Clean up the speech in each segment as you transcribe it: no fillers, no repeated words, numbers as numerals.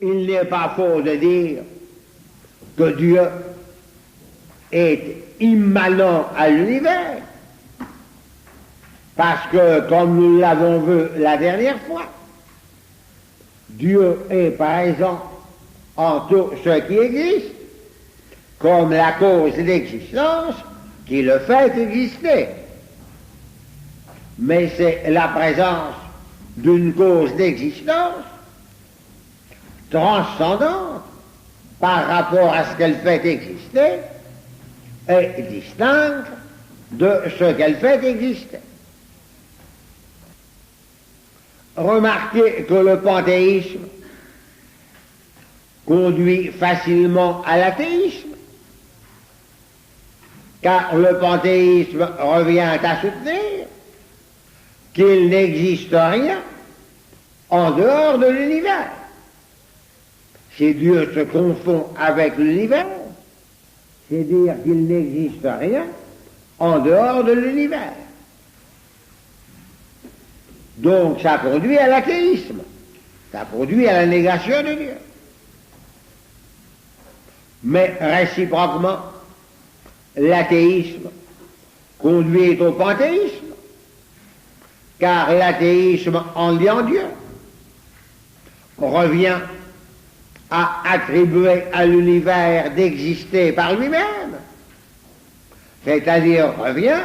il n'est pas faux de dire que Dieu est immanent à l'univers, parce que, comme nous l'avons vu la dernière fois, Dieu est présent en tout ce qui existe, comme la cause d'existence qui le fait exister. Mais c'est la présence d'une cause d'existence transcendante par rapport à ce qu'elle fait exister et distincte de ce qu'elle fait exister. Remarquez que le panthéisme conduit facilement à l'athéisme, car le panthéisme revient à soutenir qu'il n'existe rien en dehors de l'univers. Si Dieu se confond avec l'univers, c'est dire qu'il n'existe rien en dehors de l'univers. Donc ça conduit à l'athéisme, ça conduit à la négation de Dieu. Mais réciproquement, l'athéisme conduit au panthéisme, car l'athéisme en liant Dieu revient à attribuer à l'univers d'exister par lui-même, c'est-à-dire revient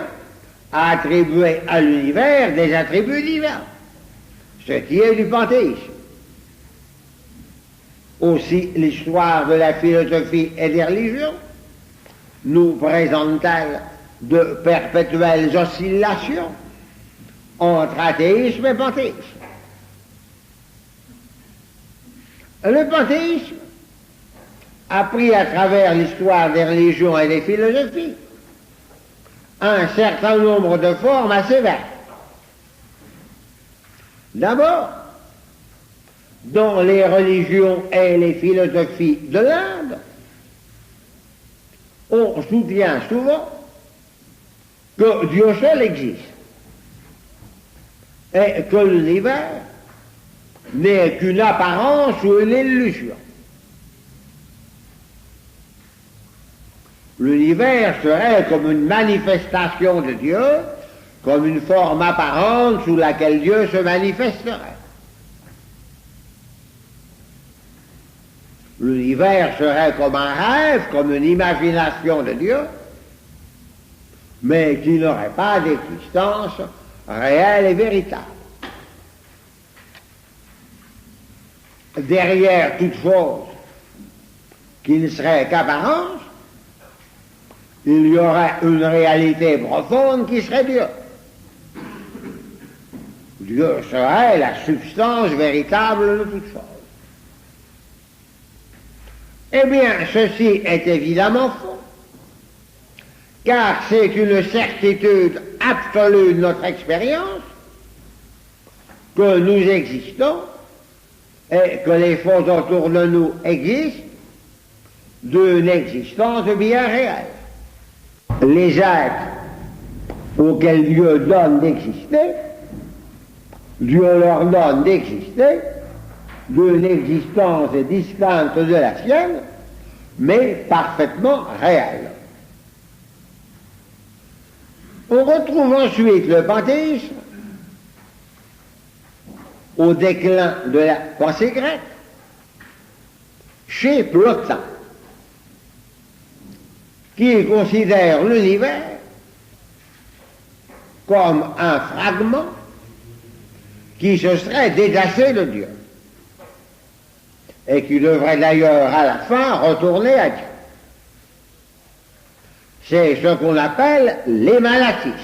à attribuer à l'univers des attributs divins, ce qui est du panthéisme. Aussi, l'histoire de la philosophie et des religions nous présente-t-elle de perpétuelles oscillations entre athéisme et panthéisme. Le panthéisme a pris à travers l'histoire des religions et des philosophies un certain nombre de formes assez vastes. D'abord, dans les religions et les philosophies de l'Inde, on soutient souvent que Dieu seul existe et que l'univers n'est qu'une apparence ou une illusion. L'univers serait comme une manifestation de Dieu, comme une forme apparente sous laquelle Dieu se manifesterait. L'univers serait comme un rêve, comme une imagination de Dieu, mais qui n'aurait pas d'existence réelle et véritable. Derrière toute chose qui ne serait qu'apparence, il y aurait une réalité profonde qui serait Dieu. Dieu serait la substance véritable de toute chose. Eh bien, ceci est évidemment faux, car c'est une certitude absolue de notre expérience que nous existons et que les choses autour de nous existent d'une existence bien réelle. Les êtres auxquels Dieu donne d'exister, Dieu leur donne d'exister d'une existence distincte de la sienne, mais parfaitement réelle. On retrouve ensuite le panthéisme au déclin de la pensée grecque chez Plotin, qui considère l'univers comme un fragment qui se serait détaché de Dieu et qui devrait d'ailleurs à la fin retourner à Dieu. C'est ce qu'on appelle l'émanatisme,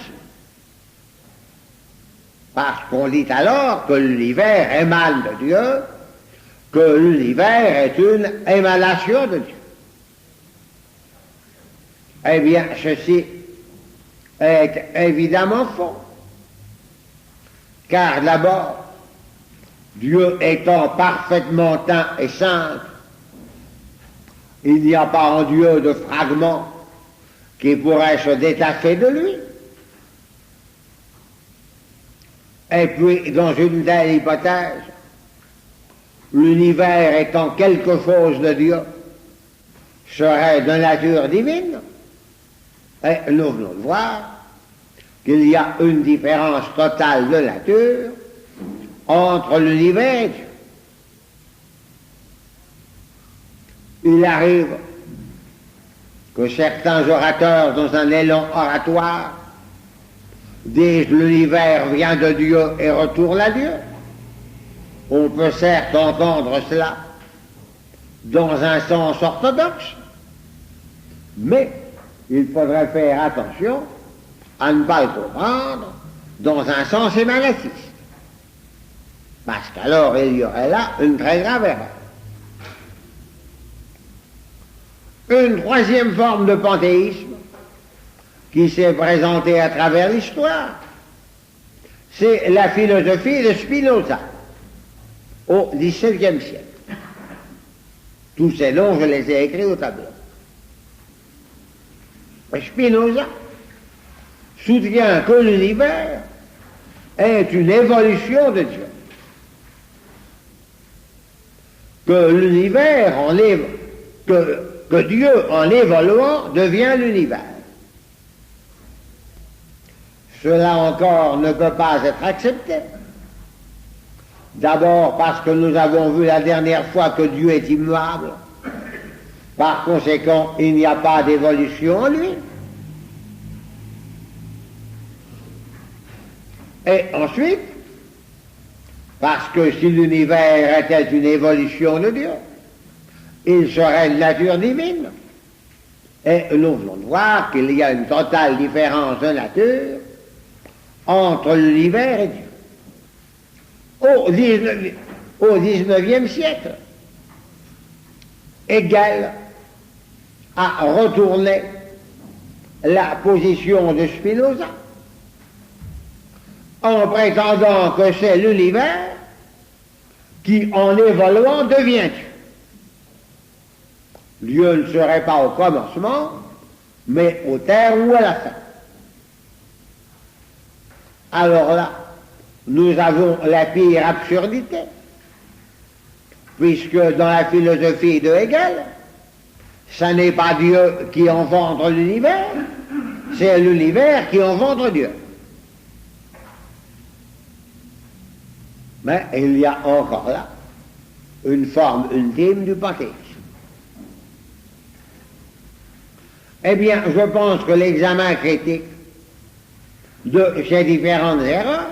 parce qu'on dit alors que l'univers émane de Dieu, que l'univers est une émanation de Dieu. Eh bien, ceci est évidemment faux, car d'abord, Dieu étant parfaitement un et saint, il n'y a pas en Dieu de fragment qui pourrait se détacher de lui. Et puis, dans une telle hypothèse, l'univers étant quelque chose de Dieu, serait de nature divine. Et nous venons de voir qu'il y a une différence totale de nature entre l'univers et Dieu. Il arrive que certains orateurs, dans un élan oratoire, disent l'univers vient de Dieu et retourne à Dieu. On peut certes entendre cela dans un sens orthodoxe, mais il faudrait faire attention à ne pas le comprendre dans un sens émanatiste, parce qu'alors il y aurait là une très grave erreur. Une troisième forme de panthéisme qui s'est présentée à travers l'histoire, c'est la philosophie de Spinoza au XVIIe siècle. Tous ces noms, je les ai écrits au tableau. Spinoza soutient que l'univers est une évolution de Dieu, que l'univers que Dieu, en évoluant, devient l'univers. Cela encore ne peut pas être accepté. D'abord parce que nous avons vu la dernière fois que Dieu est immuable. Par conséquent, il n'y a pas d'évolution en lui. Et ensuite, parce que si l'univers était une évolution de Dieu, il serait de nature divine. Et nous venons de voir qu'il y a une totale différence de nature entre l'univers et Dieu. Au XIXe siècle, Hegel a retourné la position de Spinoza en prétendant que c'est l'univers qui, en évoluant, devient Dieu. Dieu ne serait pas au commencement, mais au terme ou à la fin. Alors là, nous avons la pire absurdité, puisque dans la philosophie de Hegel, ce n'est pas Dieu qui engendre l'univers, c'est l'univers qui engendre Dieu. Mais il y a encore là une forme ultime du panthéisme. Eh bien, je pense que l'examen critique de ces différentes erreurs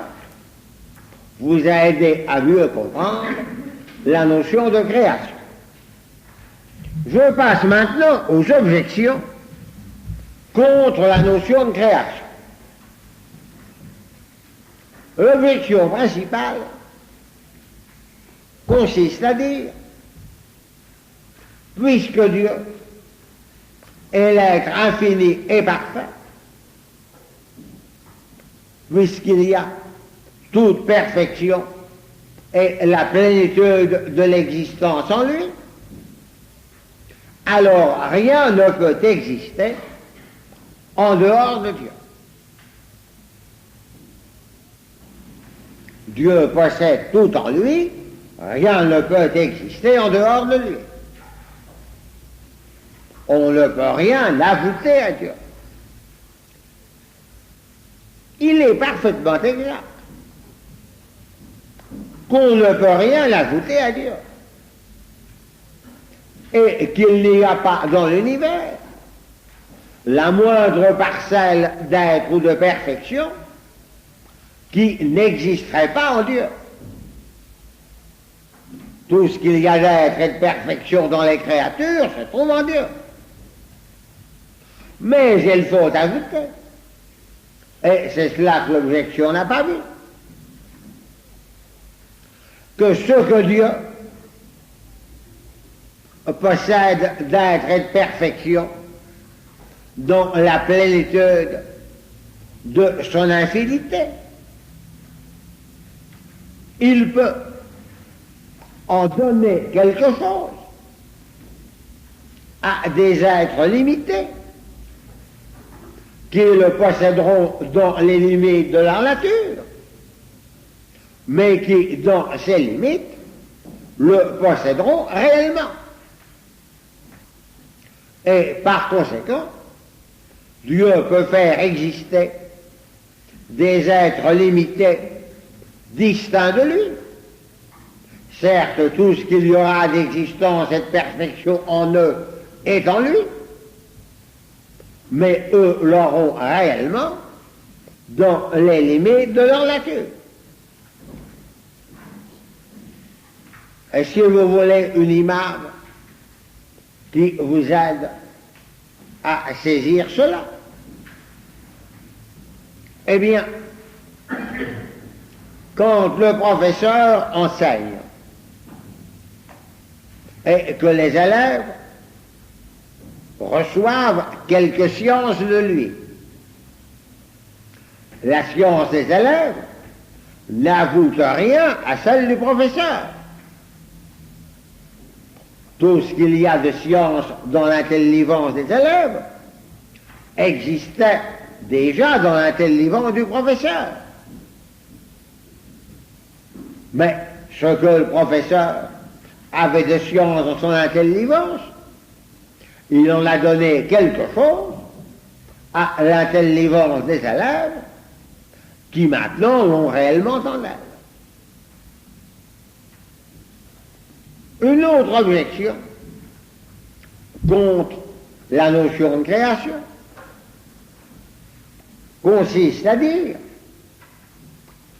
vous a aidé à mieux comprendre la notion de création. Je passe maintenant aux objections contre la notion de création. L'objection principale consiste à dire, puisque Dieu est l'être infini et parfait, puisqu'il y a toute perfection et la plénitude de l'existence en lui, alors rien ne peut exister en dehors de Dieu. Dieu possède tout en lui, rien ne peut exister en dehors de lui. On ne peut rien ajouter à Dieu. Il est parfaitement exact qu'on ne peut rien ajouter à Dieu et qu'il n'y a pas dans l'univers la moindre parcelle d'être ou de perfection qui n'existerait pas en Dieu. Tout ce qu'il y a d'être et de perfection dans les créatures se trouve en Dieu. Mais il faut ajouter, et c'est cela que l'objection n'a pas vu, que ce que Dieu possède d'être et de perfection dans la plénitude de son infinité, il peut en donner quelque chose à des êtres limités qui le posséderont dans les limites de leur nature, mais qui, dans ces limites, le posséderont réellement. Et par conséquent, Dieu peut faire exister des êtres limités, distincts de lui. Certes, tout ce qu'il y aura d'existence et de perfection en eux est en lui, mais eux l'auront réellement dans les limites de leur nature. Et si vous voulez une image qui vous aide à saisir cela, eh bien, quand le professeur enseigne et que les élèves reçoivent quelque science de lui, la science des élèves n'ajoute rien à celle du professeur. Tout ce qu'il y a de science dans l'intelligence des élèves existait déjà dans l'intelligence du professeur. Mais ce que le professeur avait de science dans son intelligence, il en a donné quelque chose à l'intelligence des élèves qui maintenant l'ont réellement en elle. Une autre objection contre la notion de création consiste à dire,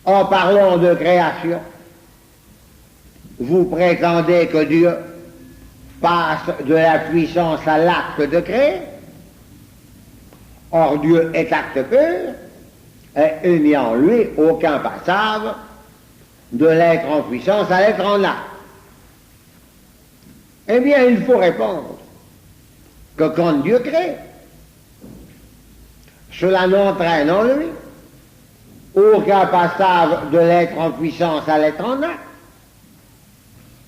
en parlant de création, vous prétendez que Dieu passe de la puissance à l'acte de créer. Or Dieu est acte pur, et il n'y a en lui aucun passage de l'être en puissance à l'être en acte. Eh bien, il faut répondre que quand Dieu crée, cela n'entraîne en lui aucun passage de l'être en puissance à l'être en acte,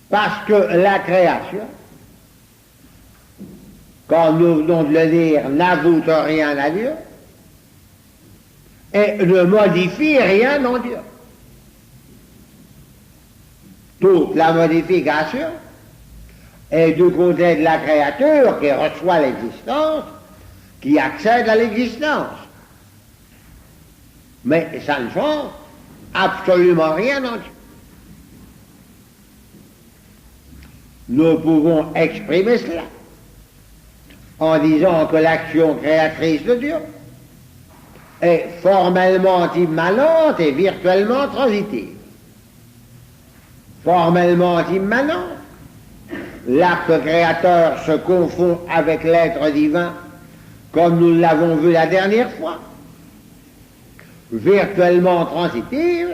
parce que la création, quand nous venons de le dire, n'ajoute rien à Dieu et ne modifie rien en Dieu. Toute la modification est du côté de la créature qui reçoit l'existence, qui accède à l'existence. Mais ça ne change absolument rien en Dieu. Nous pouvons exprimer cela en disant que l'action créatrice de Dieu est formellement immanente et virtuellement transitive. Formellement immanente, l'acte créateur se confond avec l'être divin comme nous l'avons vu la dernière fois. Virtuellement transitive,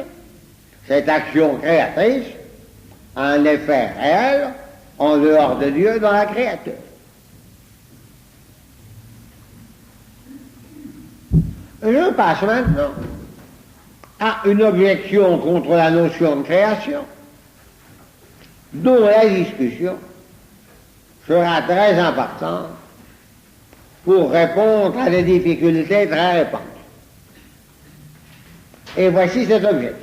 cette action créatrice a un effet réel en dehors de Dieu dans la créature. Je passe maintenant à une objection contre la notion de création, dont la discussion sera très importante pour répondre à des difficultés très répandues. Et voici cette objection.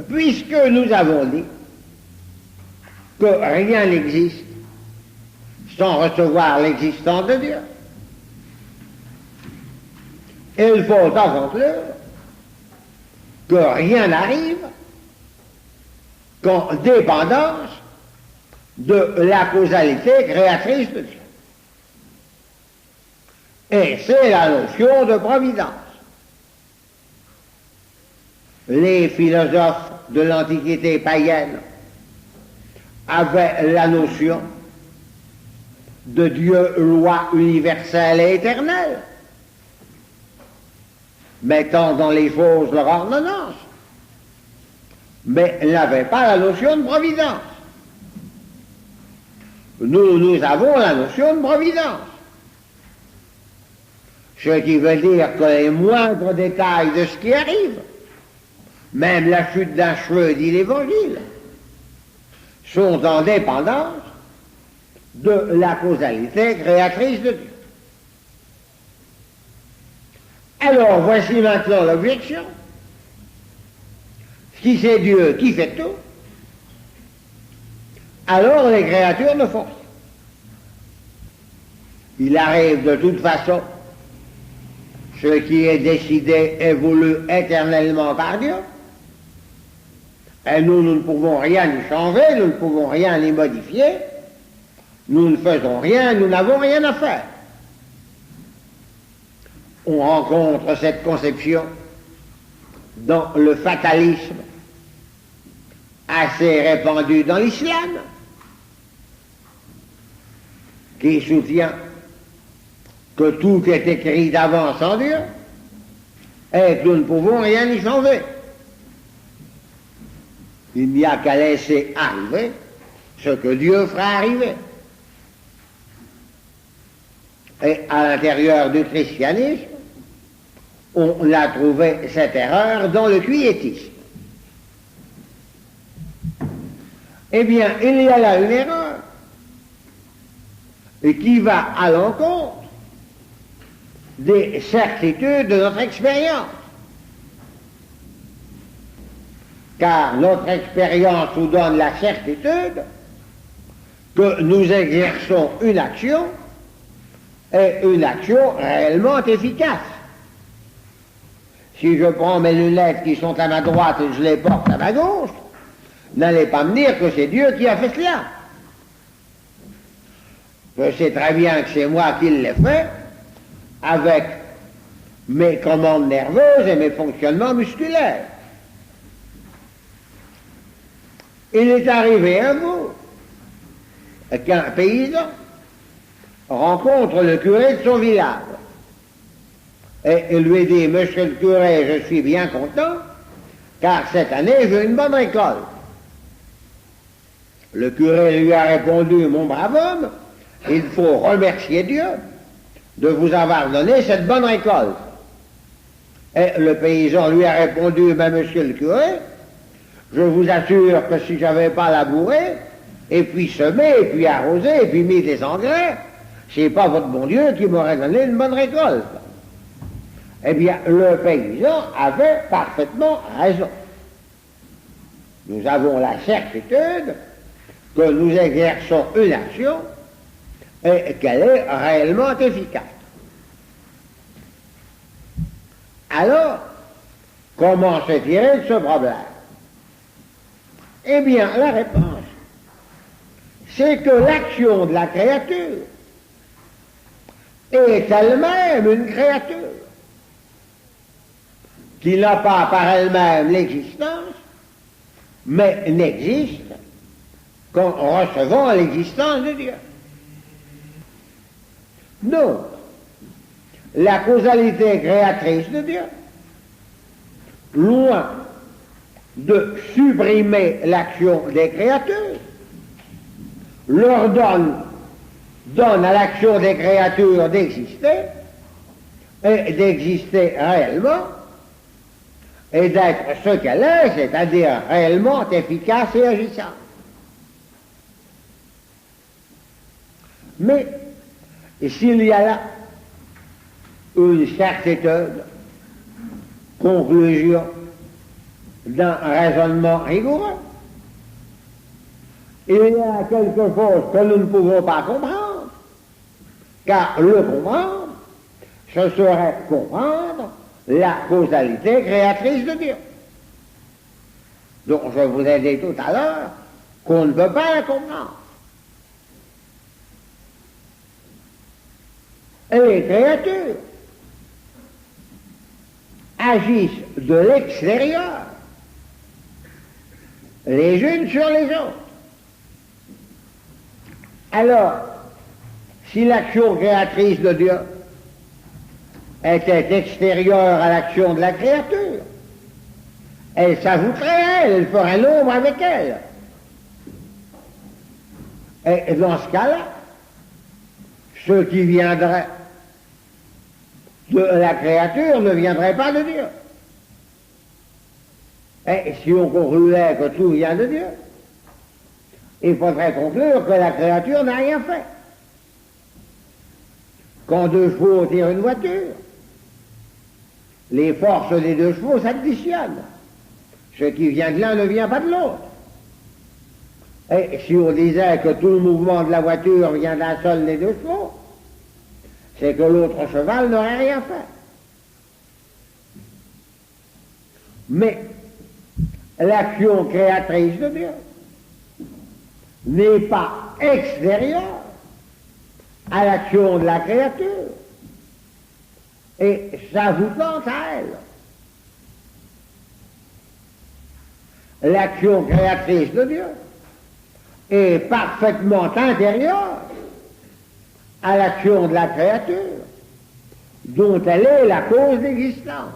Puisque nous avons dit que rien n'existe sans recevoir l'existence de Dieu, il faut en conclure que rien n'arrive qu'en dépendance de la causalité créatrice de Dieu. Et c'est la notion de providence. Les philosophes de l'Antiquité païenne avaient la notion de Dieu, loi universelle et éternelle, mettant dans les choses leur ordonnance, mais n'avaient pas la notion de providence. Nous avons la notion de providence, ce qui veut dire que les moindres détails de ce qui arrive, même la chute d'un cheveu, dit l'Évangile, sont en dépendance de la causalité créatrice de Dieu. Alors, voici maintenant l'objection. si c'est Dieu qui fait tout, alors les créatures ne font rien. Il arrive de toute façon, ce qui est décidé et voulu éternellement par Dieu, et nous ne pouvons rien y changer, nous ne pouvons rien y modifier, nous ne faisons rien, nous n'avons rien à faire. On rencontre cette conception dans le fatalisme assez répandu dans l'islam, qui soutient que tout est écrit d'avance en Dieu et que nous ne pouvons rien y changer. Il n'y a qu'à laisser arriver ce que Dieu fera arriver. Et à l'intérieur du christianisme, on a trouvé cette erreur dans le quiétisme. Eh bien, il y a là une erreur et qui va à l'encontre des certitudes de notre expérience. Car notre expérience nous donne la certitude que nous exerçons une action et une action réellement efficace. Si je prends mes lunettes qui sont à ma droite et je les porte à ma gauche, n'allez pas me dire que c'est Dieu qui a fait cela. Je sais très bien que c'est moi qui l'ai fait, avec mes commandes nerveuses et mes fonctionnements musculaires. Il est arrivé un jour qu'un paysan rencontre le curé de son village et il lui dit: Monsieur le curé, je suis bien content car cette année j'ai une bonne récolte. Le curé lui a répondu: Mon brave homme, il faut remercier Dieu de vous avoir donné cette bonne récolte. Et le paysan lui a répondu: Ben, monsieur le curé, je vous assure que si j'avais pas labouré, et puis semé, et puis arrosé, et puis mis des engrais, c'est pas votre bon Dieu qui m'aurait donné une bonne récolte. Eh bien, le paysan avait parfaitement raison. Nous avons la certitude que nous exerçons une action et qu'elle est réellement efficace. Alors, comment se tirer de ce problème? Eh bien, la réponse, c'est que l'action de la créature est elle-même une créature qui n'a pas par elle-même l'existence, mais n'existe qu'en recevant l'existence de Dieu. Donc, la causalité créatrice de Dieu, loin de supprimer l'action des créatures, leur donne à l'action des créatures d'exister, et d'exister réellement, et d'être ce qu'elle est, c'est-à-dire réellement efficace et agissante. Mais s'il y a là une certitude, conclusion d'un raisonnement rigoureux, il y a quelque chose que nous ne pouvons pas comprendre, car le comprendre, ce serait comprendre la causalité créatrice de Dieu. Donc je vous ai dit tout à l'heure qu'on ne peut pas la comprendre. Et les créatures agissent de l'extérieur, les unes sur les autres. Alors, si l'action créatrice de Dieu était extérieure à l'action de la créature, elle s'ajouterait à elle, elle ferait l'ombre avec elle. Et dans ce cas-là, ce qui viendrait de la créature ne viendrait pas de Dieu. Et si on concluait que tout vient de Dieu, il faudrait conclure que la créature n'a rien fait. Quand deux chevaux tirent une voiture, les forces des deux chevaux s'additionnent. Ce qui vient de l'un ne vient pas de l'autre. Et si on disait que tout le mouvement de la voiture vient d'un seul des deux chevaux, c'est que l'autre cheval n'aurait rien fait. Mais l'action créatrice de Dieu n'est pas extérieure à l'action de la créature et s'ajoutant à elle. L'action créatrice de Dieu est parfaitement intérieure à l'action de la créature, dont elle est la cause d'existence.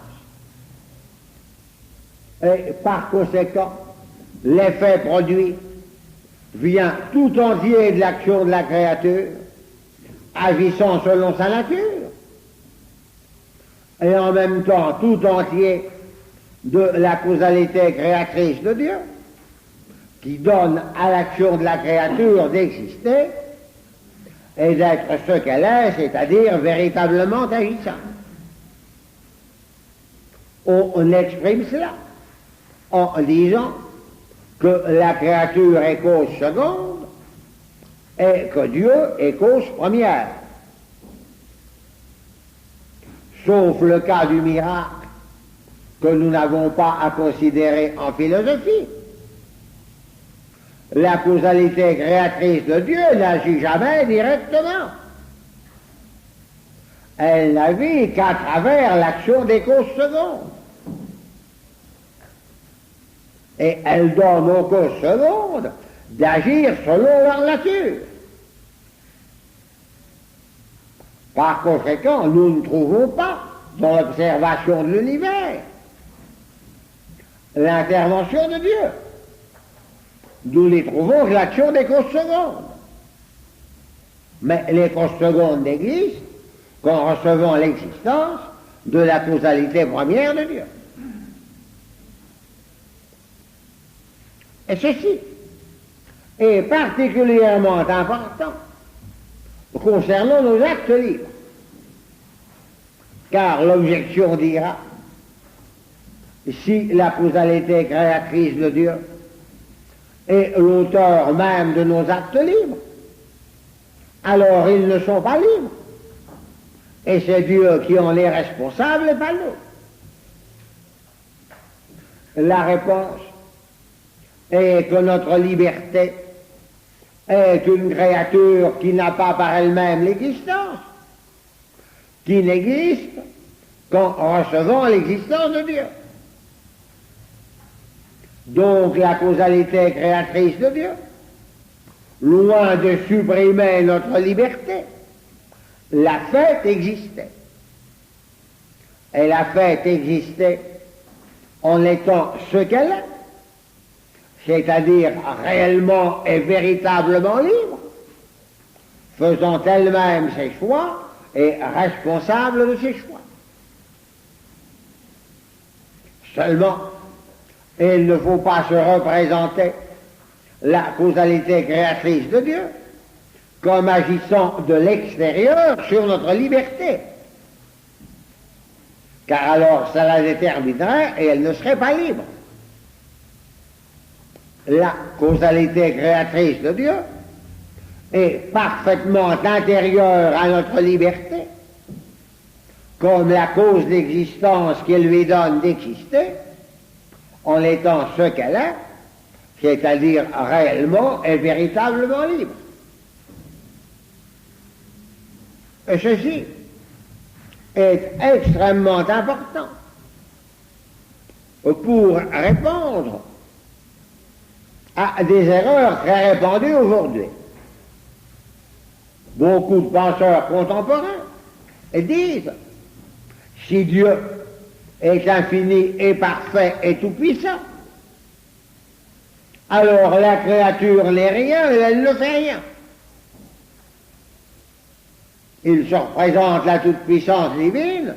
Et par conséquent, l'effet produit vient tout entier de l'action de la créature, agissant selon sa nature, et en même temps tout entier de la causalité créatrice de Dieu, qui donne à l'action de la créature d'exister et d'être ce qu'elle est, c'est-à-dire véritablement agissant. On exprime cela en disant que la créature est cause seconde et que Dieu est cause première. Sauf le cas du miracle que nous n'avons pas à considérer en philosophie. La causalité créatrice de Dieu n'agit jamais directement. Elle n'agit qu'à travers l'action des causes secondes. Et elle donne aux causes secondes d'agir selon leur nature. Par conséquent, nous ne trouvons pas dans l'observation de l'univers l'intervention de Dieu. Nous n'y trouvons que l'action des causes secondes. Mais les causes secondes n'existent qu'en recevant l'existence de la causalité première de Dieu. Et ceci est particulièrement important concernant nos actes libres, car l'objection dira, si la causalité créatrice de Dieu est l'auteur même de nos actes libres, alors ils ne sont pas libres, et c'est Dieu qui en est responsable et pas nous. La réponse est que notre liberté est une créature qui n'a pas par elle-même l'existence, qui n'existe qu'en recevant l'existence de Dieu. Donc la causalité créatrice de Dieu, loin de supprimer notre liberté, la fait exister. Elle a fait exister en étant ce qu'elle est, c'est-à-dire réellement et véritablement libre, faisant elle-même ses choix et responsable de ses choix. Seulement, il ne faut pas se représenter la causalité créatrice de Dieu comme agissant de l'extérieur sur notre liberté, car alors ça la déterminerait et elle ne serait pas libre. La causalité créatrice de Dieu est parfaitement intérieure à notre liberté, comme la cause d'existence qui lui donne d'exister, en étant ce qu'elle est, c'est-à-dire réellement et véritablement libre. Et ceci est extrêmement important pour répondre à des erreurs très répandues aujourd'hui. Beaucoup de penseurs contemporains disent, si Dieu est infini et parfait et tout-puissant, alors la créature n'est rien et elle ne fait rien. Il se représente la toute-puissance divine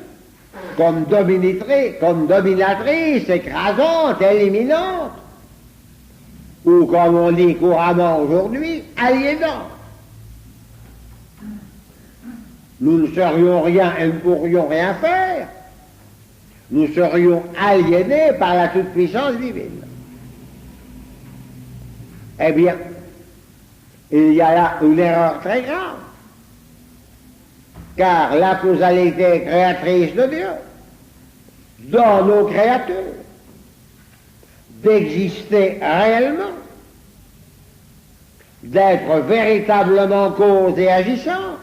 comme dominatrice, écrasante, éliminante, ou comme on dit couramment aujourd'hui, aliénante. Nous ne serions rien et ne pourrions rien faire. nous serions aliénés par la toute-puissance divine. Eh bien, il y a là une erreur très grave, car la causalité créatrice de Dieu, dans nos créatures, d'exister réellement, d'être véritablement cause et agissante,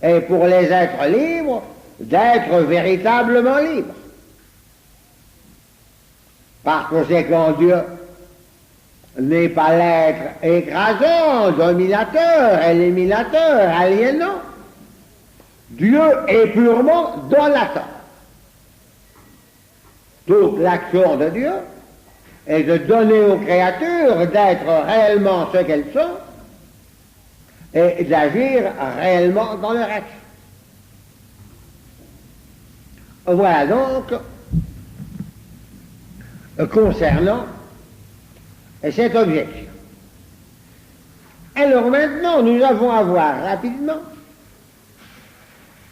et pour les êtres libres, d'être véritablement libres. Par conséquent, Dieu n'est pas l'être écrasant, dominateur, éliminateur, aliénant. Dieu est purement donateur. Toute l'action de Dieu est de donner aux créatures d'être réellement ce qu'elles sont et d'agir réellement dans leur action. Voilà donc concernant cette objection. Alors maintenant, nous avons à voir rapidement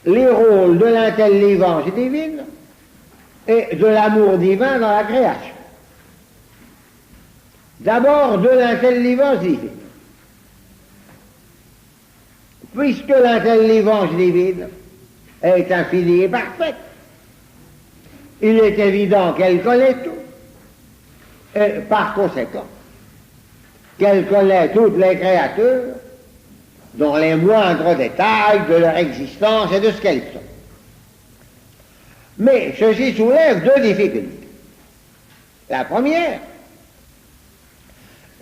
les rôles de l'intelligence divine et de l'amour divin dans la création. D'abord, de l'intelligence divine. Puisque l'intelligence divine est infinie et parfaite, il est évident qu'elle connaît tout, et par conséquent, qu'elle connaît toutes les créatures dans les moindres détails de leur existence et de ce qu'elles sont. Mais ceci soulève deux difficultés. La première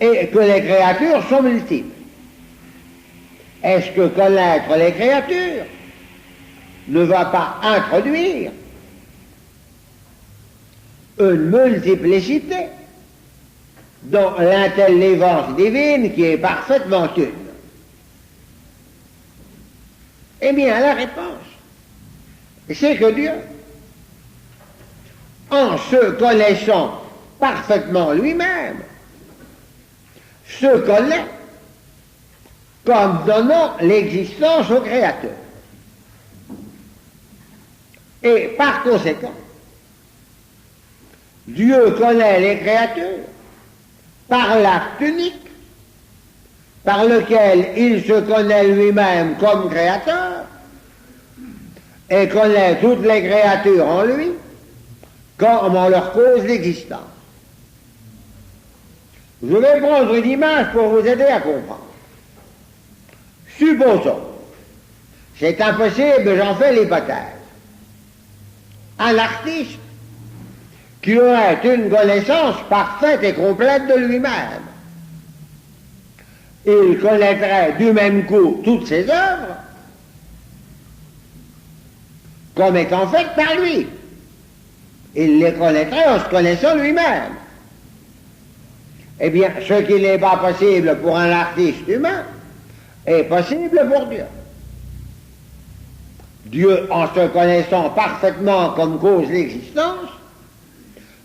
est que les créatures sont multiples. Est-ce que connaître les créatures ne va pas introduire une multiplicité dans l'intelligence divine qui est parfaitement une? Eh bien, la réponse, c'est que Dieu, en se connaissant parfaitement lui-même, se connaît comme donnant l'existence au Créateur. Et par conséquent, Dieu connaît les créatures par l'acte unique par lequel il se connaît lui-même comme créateur et connaît toutes les créatures en lui comme en leur cause d'existence. Je vais prendre une image pour vous aider à comprendre. Supposons, c'est impossible, j'en fais l'hypothèse, un artiste qui aurait une connaissance parfaite et complète de lui-même. Il connaîtrait du même coup toutes ses œuvres comme étant faites par lui. Il les connaîtrait en se connaissant lui-même. Eh bien, ce qui n'est pas possible pour un artiste humain est possible pour Dieu. Dieu, en se connaissant parfaitement comme cause l'existence,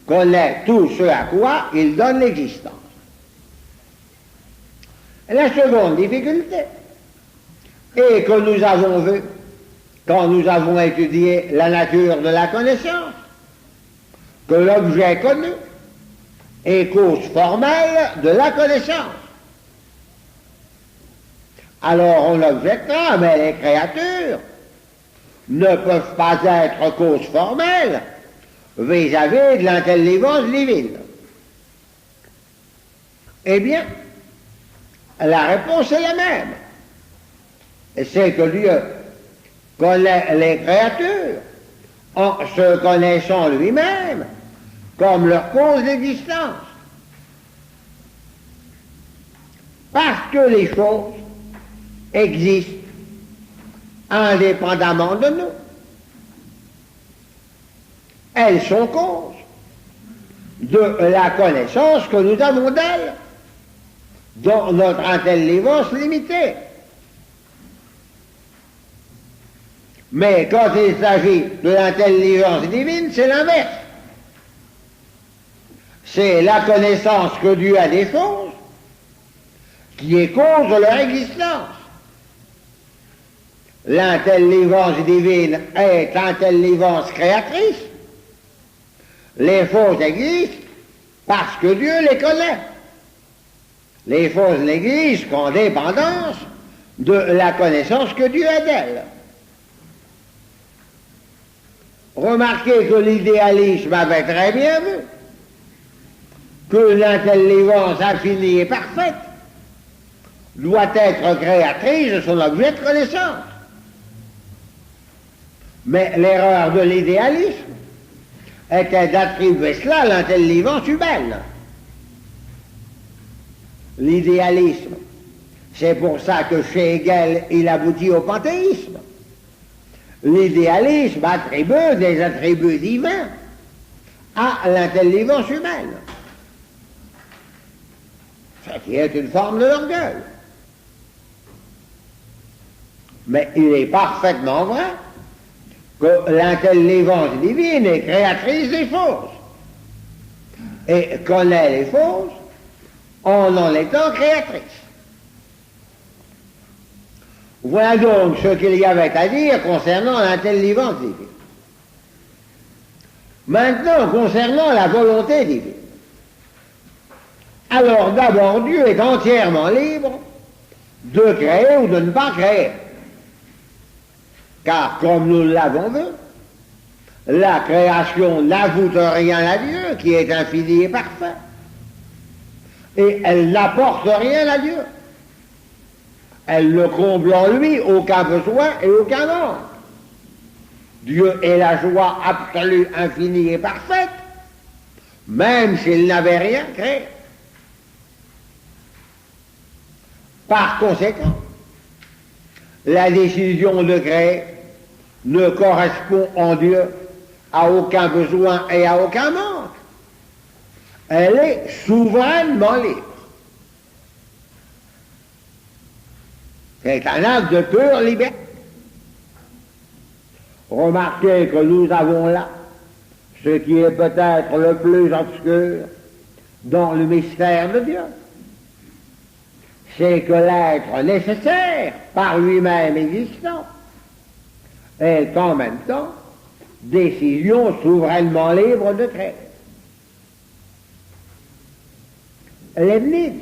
connaît tout ce à quoi il donne l'existence. La seconde difficulté est que nous avons vu, quand nous avons étudié la nature de la connaissance, que l'objet connu est cause formelle de la connaissance. Alors on objectera, mais les créatures ne peuvent pas être cause formelle vis-à-vis de l'intelligence divine. Eh bien, la réponse est la même. C'est que Dieu connaît les créatures en se connaissant lui-même comme leur cause d'existence. Parce que les choses existent indépendamment de nous. Elles sont cause de la connaissance que nous avons d'elles dans notre intelligence limitée. Mais quand il s'agit de l'intelligence divine, c'est l'inverse. C'est la connaissance que Dieu a des choses qui est cause de leur existence. l'intelligence divine est intelligence créatrice. Les fausses existent parce que Dieu les connaît. Les fausses n'existent qu'en dépendance de la connaissance que Dieu a d'elles. Remarquez que l'idéalisme avait très bien vu que l'intelligence infinie et parfaite doit être créatrice de son objet de connaissance. Mais l'erreur de l'idéalisme était d'attribuer cela à l'intelligence humaine. L'idéalisme, c'est pour ça que chez Hegel, il aboutit au panthéisme. L'idéalisme attribue des attributs divins à l'intelligence humaine, ce qui est une forme de l'orgueil. Mais il est parfaitement vrai que l'intelligence divine est créatrice des fausses et connaît les fausses en étant créatrice. Voilà donc ce qu'il y avait à dire concernant l'intelligence divine. Maintenant, concernant la volonté divine. Alors d'abord, Dieu est entièrement libre de créer ou de ne pas créer. Car comme nous l'avons vu, la création n'ajoute rien à Dieu qui est infini et parfait. Et elle n'apporte rien à Dieu. Elle ne comble en lui aucun besoin et aucun manque. Dieu est la joie absolue, infinie et parfaite, même s'il n'avait rien créé. Par conséquent, la décision de créer ne correspond en Dieu à aucun besoin et à aucun manque. Elle est souverainement libre. C'est un acte de pure liberté. Remarquez que nous avons là ce qui est peut-être le plus obscur dans le mystère de Dieu. C'est que l'être nécessaire, par lui-même existant, est en même temps décision souverainement libre de créer. Leibniz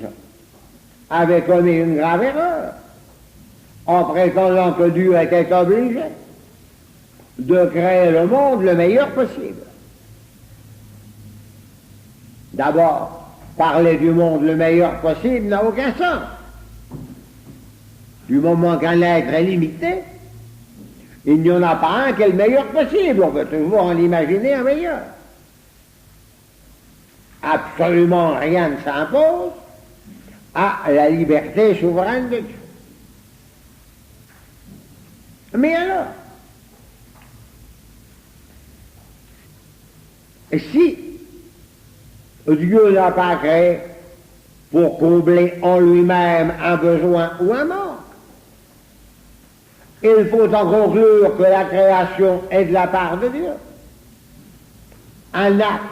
avait commis une grave erreur en prétendant que Dieu était obligé de créer le monde le meilleur possible. D'abord, parler du monde le meilleur possible n'a aucun sens. Du moment qu'un être est limité, il n'y en a pas un qui est le meilleur possible. On peut toujours en imaginer un meilleur. Absolument rien ne s'impose à la liberté souveraine de Dieu. Mais alors, si Dieu n'a pas créé pour combler en lui-même un besoin ou un manque, il faut en conclure que la création est de la part de Dieu. Un acte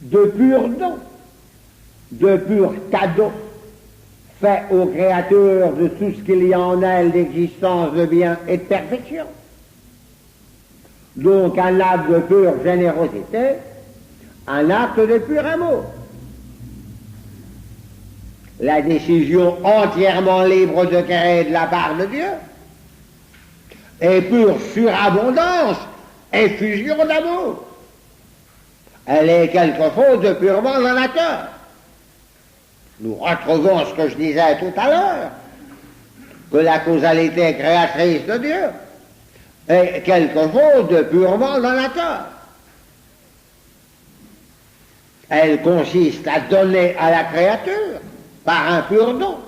de pur don, de pur cadeau, fait au Créateur de tout ce qu'il y a en elle d'existence, de bien et de perfection. Donc un acte de pure générosité, un acte de pur amour. La décision entièrement libre de créer de la part de Dieu est pure surabondance, effusion d'amour. Elle est quelque chose de purement donateur. Nous retrouvons ce que je disais tout à l'heure, que la causalité créatrice de Dieu est quelque chose de purement donateur. Elle consiste à donner à la créature, par un pur don,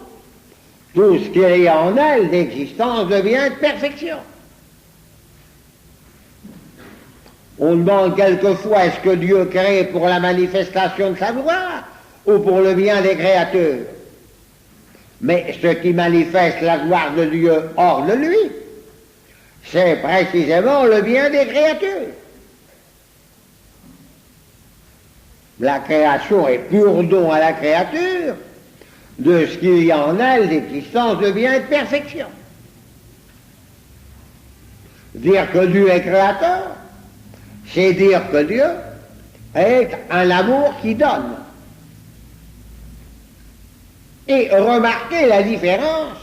tout ce qu'il y a en elle d'existence, de bien et de perfection. On demande quelquefois est-ce que Dieu crée pour la manifestation de sa gloire ou pour le bien des créatures. Mais ce qui manifeste la gloire de Dieu hors de lui, c'est précisément le bien des créatures. La création est pur don à la créature de ce qu'il y a en elle d'existence, de bien et de perfection. Dire que Dieu est créateur, c'est dire que Dieu est un amour qui donne. Et remarquez la différence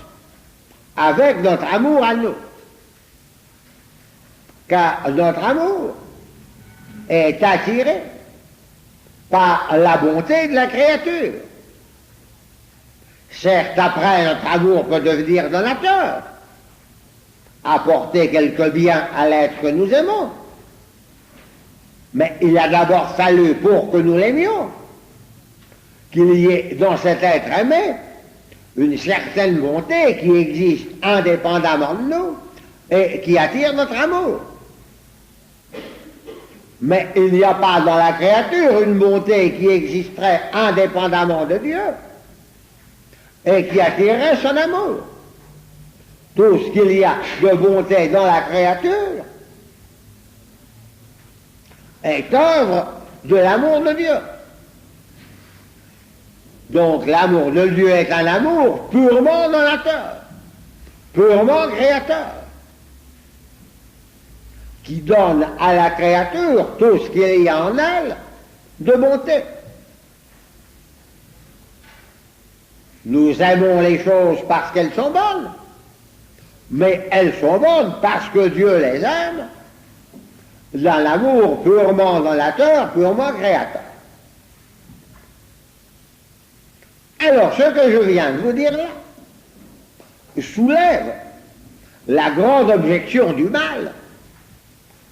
avec notre amour à nous. Car notre amour est attiré par la bonté de la créature. Certes, après, notre amour peut devenir donateur, apporter quelque bien à l'être que nous aimons. Mais il a d'abord fallu, pour que nous l'aimions, qu'il y ait dans cet être aimé une certaine bonté qui existe indépendamment de nous et qui attire notre amour. Mais il n'y a pas dans la créature une bonté qui existerait indépendamment de Dieu et qui attirerait son amour. Tout ce qu'il y a de bonté dans la créature est œuvre de l'amour de Dieu. Donc l'amour de Dieu est un amour purement donateur, purement créateur, qui donne à la créature tout ce qu'il y a en elle de bonté. Nous aimons les choses parce qu'elles sont bonnes, mais elles sont bonnes parce que Dieu les aime, dans l'amour purement donateur, purement créateur. Alors, ce que je viens de vous dire là soulève la grande objection du mal,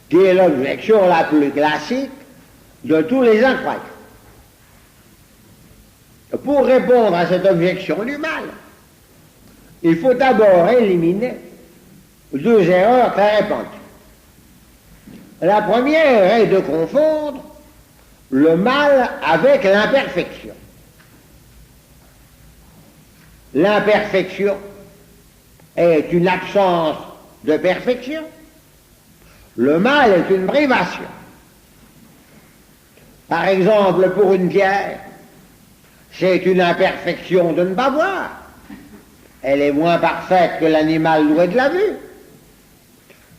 qui est l'objection la plus classique de tous les incroyants. Pour répondre à cette objection du mal, il faut d'abord éliminer deux erreurs très répandues. La première est de confondre le mal avec l'imperfection. L'imperfection est une absence de perfection. Le mal est une privation. Par exemple, pour une pierre, c'est une imperfection de ne pas voir. Elle est moins parfaite que l'animal doué de la vue.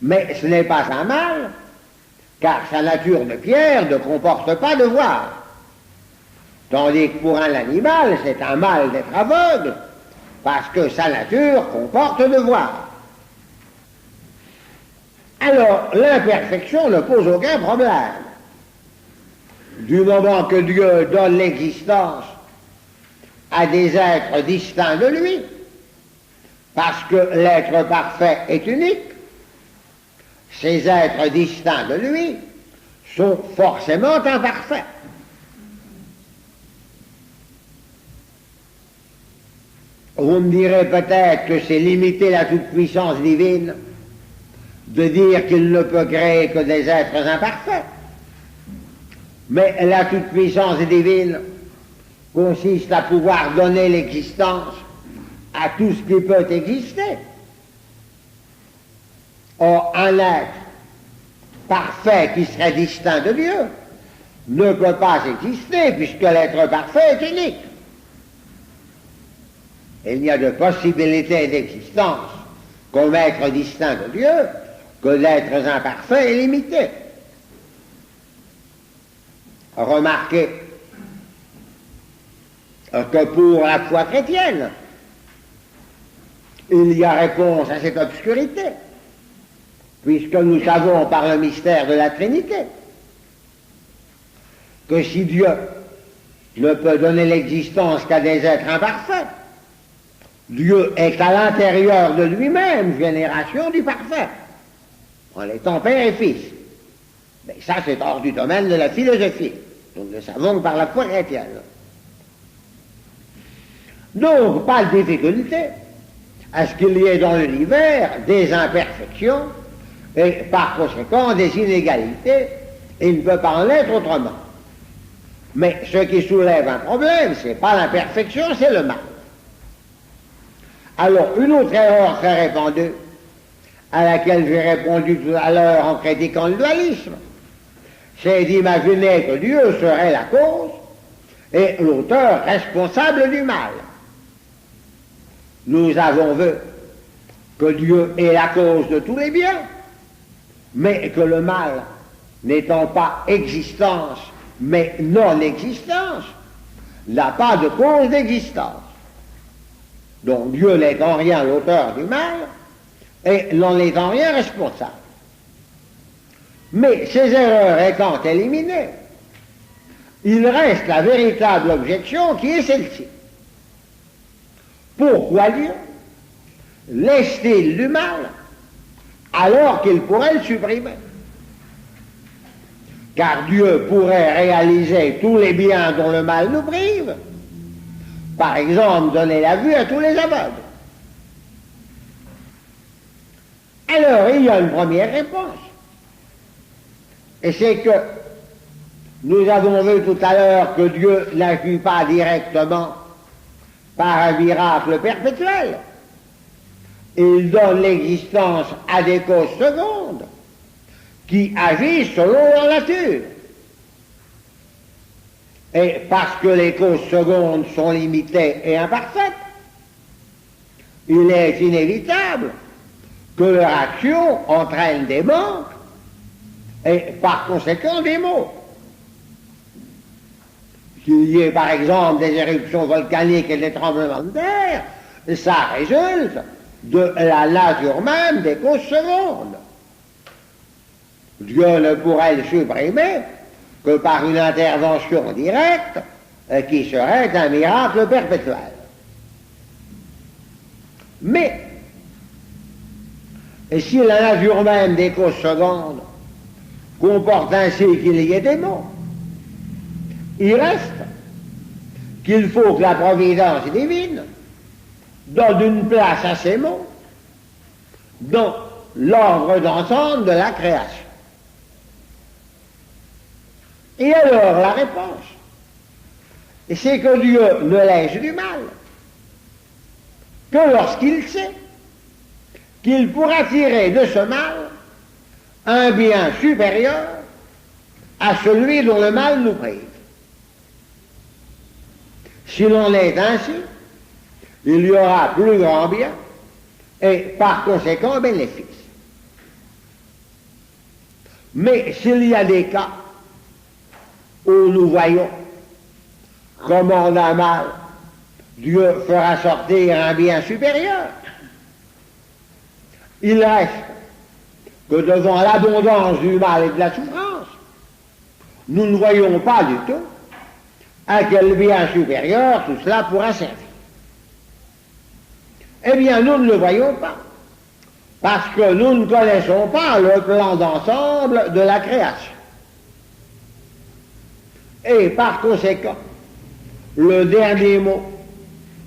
Mais ce n'est pas un mal, car sa nature de pierre ne comporte pas de voir. Tandis que pour un animal, c'est un mal d'être aveugle, parce que sa nature comporte de voir. Alors, l'imperfection ne pose aucun problème. Du moment que Dieu donne l'existence à des êtres distincts de lui, parce que l'être parfait est unique, ces êtres distincts de lui sont forcément imparfaits. Vous me direz peut-être que c'est limiter la toute-puissance divine de dire qu'il ne peut créer que des êtres imparfaits. Mais la toute-puissance divine consiste à pouvoir donner l'existence à tout ce qui peut exister. Or, un être parfait qui serait distinct de Dieu ne peut pas exister puisque l'être parfait est unique. Il n'y a de possibilité d'existence comme être distinct de Dieu que d'êtres imparfaits et limités. Remarquez que pour la foi chrétienne, il y a réponse à cette obscurité, puisque nous savons par le mystère de la Trinité que si Dieu ne peut donner l'existence qu'à des êtres imparfaits, Dieu est à l'intérieur de lui-même génération du parfait, en étant Père et Fils. Mais ça, c'est hors du domaine de la philosophie. Nous ne le savons que par la foi chrétienne. Donc, pas de difficulté à ce qu'il y ait dans l'univers des imperfections et par conséquent des inégalités. Il ne peut pas en être autrement. Mais ce qui soulève un problème, ce n'est pas l'imperfection, c'est le mal. Alors, une autre erreur très répandue, à laquelle j'ai répondu tout à l'heure en critiquant le dualisme, c'est d'imaginer que Dieu serait la cause et l'auteur responsable du mal. Nous avons vu que Dieu est la cause de tous les biens, mais que le mal, n'étant pas existence, mais non-existence, n'a pas de cause d'existence. Donc Dieu n'est en rien l'auteur du mal, et n'en est en rien responsable. Mais ces erreurs étant éliminées, il reste la véritable objection qui est celle-ci. Pourquoi Dieu laisse-t-il du mal alors qu'il pourrait le supprimer? Car Dieu pourrait réaliser tous les biens dont le mal nous prive. Par exemple, donner la vue à tous les aveugles. Alors, il y a une première réponse. Et c'est que nous avons vu tout à l'heure que Dieu n'agit pas directement par un miracle perpétuel. Il donne l'existence à des causes secondes qui agissent selon leur nature. Et parce que les causes secondes sont limitées et imparfaites, il est inévitable que leur action entraîne des manques et par conséquent des maux. Qu'il y ait par exemple des éruptions volcaniques et des tremblements de terre, ça résulte de la nature même des causes secondes. Dieu ne pourrait le supprimer que par une intervention directe qui serait un miracle perpétuel. Mais, et si la nature même des causes secondes comporte ainsi qu'il y ait des maux, il reste qu'il faut que la providence divine donne une place à ces mots dans l'ordre d'ensemble de la création. Et alors la réponse, c'est que Dieu ne laisse du mal que lorsqu'il sait qu'il pourra tirer de ce mal un bien supérieur à celui dont le mal nous prive. Si l'on est ainsi, il y aura plus grand bien et par conséquent bénéfice. Mais s'il y a des cas où nous voyons comment d'un mal Dieu fera sortir un bien supérieur, il reste que devant l'abondance du mal et de la souffrance, nous ne voyons pas du tout à quel bien supérieur tout cela pourra servir. Eh bien, nous ne le voyons pas, parce que nous ne connaissons pas le plan d'ensemble de la création. Et par conséquent, le dernier mot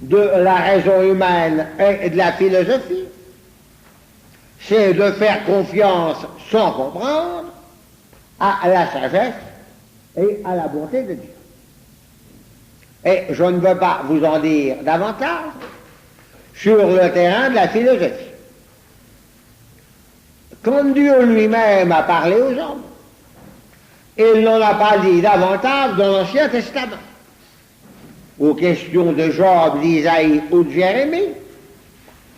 de la raison humaine et de la philosophie, c'est de faire confiance sans comprendre à la sagesse et à la bonté de Dieu. Et je ne veux pas vous en dire davantage sur le terrain de la philosophie. Quand Dieu lui-même a parlé aux hommes, il n'en a pas dit davantage dans l'Ancien Testament. Aux questions de Job, d'Isaïe ou de Jérémie,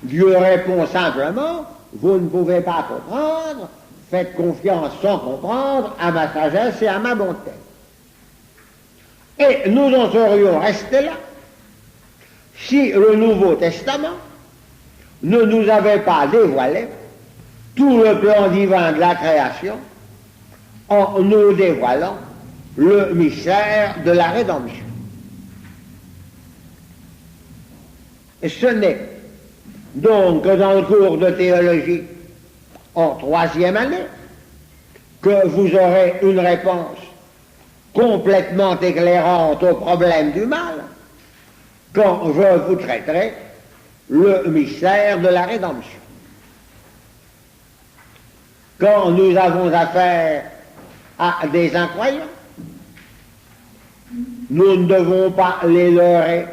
Dieu répond simplement: vous ne pouvez pas comprendre, faites confiance sans comprendre à ma sagesse et à ma bonté. Et nous en serions restés là si le Nouveau Testament ne nous avait pas dévoilé tout le plan divin de la création en nous dévoilant le mystère de la rédemption. Et ce n'est donc que dans le cours de théologie en 3e année que vous aurez une réponse complètement éclairante au problème du mal quand je vous traiterai le mystère de la rédemption. Quand nous avons affaire à des incroyants, nous ne devons pas les leurrer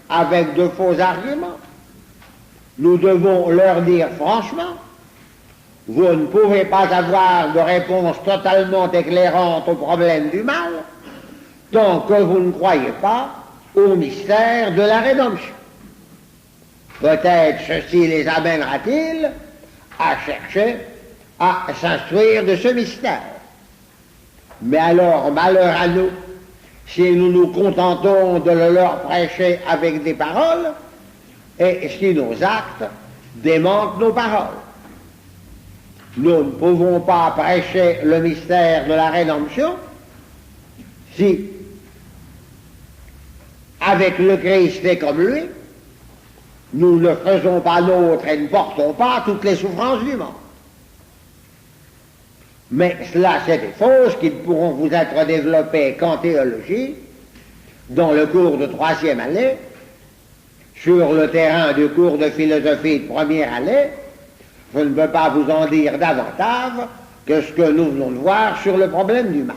avec de faux arguments. Nous devons leur dire franchement: vous ne pouvez pas avoir de réponse totalement éclairante au problème du mal tant que vous ne croyez pas au mystère de la rédemption. Peut-être ceci les amènera-t-il à chercher à s'instruire de ce mystère. Mais alors, malheur à nous, si nous nous contentons de le leur prêcher avec des paroles, et si nos actes démentent nos paroles. Nous ne pouvons pas prêcher le mystère de la rédemption si, avec le Christ et comme lui, nous ne faisons pas nôtre et ne portons pas toutes les souffrances du monde. Mais cela, c'est des choses qui pourront vous être développées qu'en théologie, dans le cours de 3e année, sur le terrain du cours de philosophie de 1re année. Je ne peux pas vous en dire davantage que ce que nous venons de voir sur le problème du mal.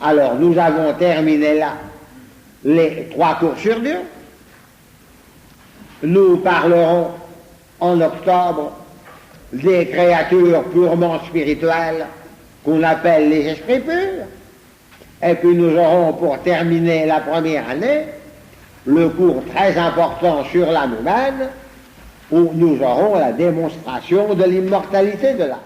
Alors, nous avons terminé là les 3 cours sur Dieu. Nous parlerons en octobre des créatures purement spirituelles qu'on appelle les esprits purs. Et puis nous aurons pour terminer la 1re année le cours très important sur l'âme humaine où nous aurons la démonstration de l'immortalité de l'âme.